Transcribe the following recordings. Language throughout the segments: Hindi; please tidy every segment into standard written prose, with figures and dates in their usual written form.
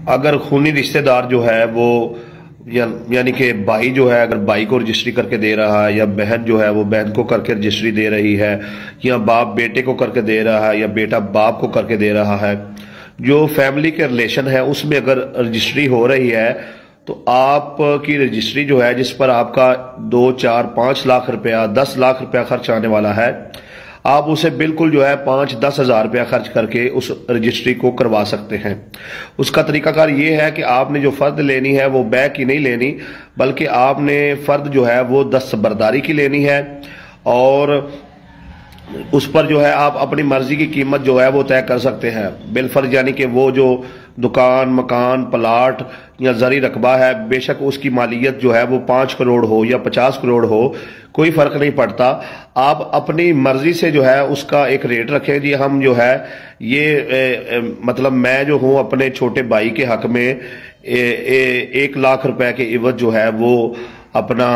अगर खूनी रिश्तेदार जो है वो यानी कि भाई जो है अगर भाई को रजिस्ट्री करके दे रहा है, या बहन जो है वो बहन को करके रजिस्ट्री दे रही है, या बाप बेटे को करके दे रहा है, या बेटा बाप को करके दे रहा है, जो फैमिली के रिलेशन है उसमें अगर रजिस्ट्री हो रही है तो आपकी रजिस्ट्री जो है जिस पर आपका 2, 4, 5 लाख रुपया, 10 लाख रुपया खर्च आने वाला है, आप उसे बिल्कुल जो है 5-10 हज़ार रुपया खर्च करके उस रजिस्ट्री को करवा सकते हैं। उसका तरीकाकार ये है कि आपने जो फर्द लेनी है वो बैक की नहीं लेनी, बल्कि आपने फर्द जो है वो दस्तबरदारी की लेनी है, और उस पर जो है आप अपनी मर्जी की कीमत जो है वो तय कर सकते हैं बिलफर्ज, यानी कि वो जो दुकान, मकान, प्लाट या जरी रकबा है, बेशक उसकी मालियत जो है वो 5 करोड़ हो या 50 करोड़ हो, कोई फर्क नहीं पड़ता। आप अपनी मर्जी से जो है उसका एक रेट रखें जी, हम जो है ये मतलब मैं जो हूं अपने छोटे भाई के हक में 1 लाख रुपए के इवज जो है वो अपना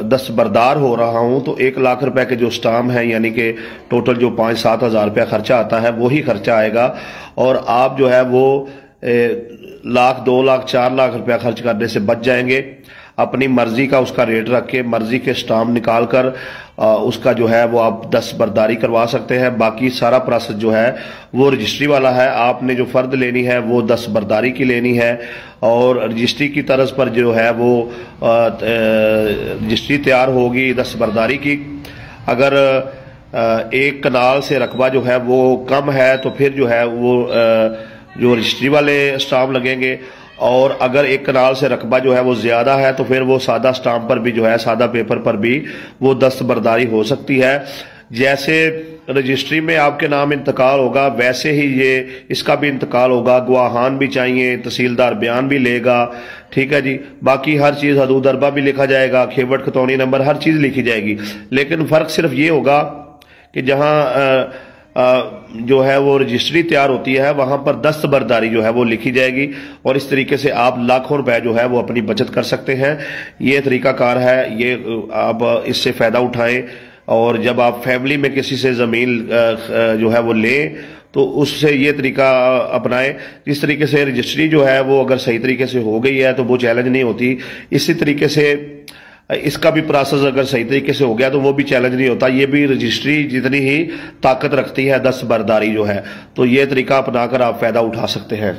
दस्तबरदार हो रहा हूं, तो 1 लाख रुपए के जो स्टाम्प है यानी कि टोटल जो 5-7 हज़ार रुपया खर्चा आता है वही खर्चा आएगा, और आप जो है वो 1 लाख, 2 लाख, 4 लाख रुपया खर्च करने से बच जाएंगे। अपनी मर्जी का उसका रेट रख के मर्जी के स्टाम्प निकाल कर उसका जो है वो आप दस्तबरदारी करवा सकते हैं। बाकी सारा प्रोसेस जो है वो रजिस्ट्री वाला है। आपने जो फर्द लेनी है वो दस्तबरदारी की लेनी है, और रजिस्ट्री की तरज पर जो है वो रजिस्ट्री तैयार होगी दस्तबरदारी की। अगर 1 कनाल से रकबा जो है वो कम है तो फिर जो है वो जो रजिस्ट्री वाले स्टाम्प लगेंगे, और अगर 1 कनाल से रकबा जो है वो ज्यादा है तो फिर वो सादा स्टाम्प पर भी जो है, सादा पेपर पर भी वो दस्तबरदारी हो सकती है। जैसे रजिस्ट्री में आपके नाम इंतकाल होगा वैसे ही ये इसका भी इंतकाल होगा। गवाहान भी चाहिए, तहसीलदार बयान भी लेगा, ठीक है जी। बाकी हर चीज हदूद अरबा भी लिखा जाएगा, खेवट खतौनी नंबर, हर चीज लिखी जाएगी। लेकिन फर्क सिर्फ ये होगा कि जहां जो है वो रजिस्ट्री तैयार होती है वहां पर दस्तबरदारी जो है वो लिखी जाएगी, और इस तरीके से आप लाखों रुपए जो है वो अपनी बचत कर सकते हैं। ये तरीकाकार है, ये आप इससे फायदा उठाएं। और जब आप फैमिली में किसी से जमीन जो है वो लें तो उससे ये तरीका अपनाएं। जिस तरीके से रजिस्ट्री जो है वो अगर सही तरीके से हो गई है तो वो चैलेंज नहीं होती, इसी तरीके से इसका भी प्रोसेस अगर सही तरीके से हो गया तो वो भी चैलेंज नहीं होता। ये भी रजिस्ट्री जितनी ही ताकत रखती है दस्तबरदारी जो है, तो ये तरीका अपनाकर आप फायदा उठा सकते हैं।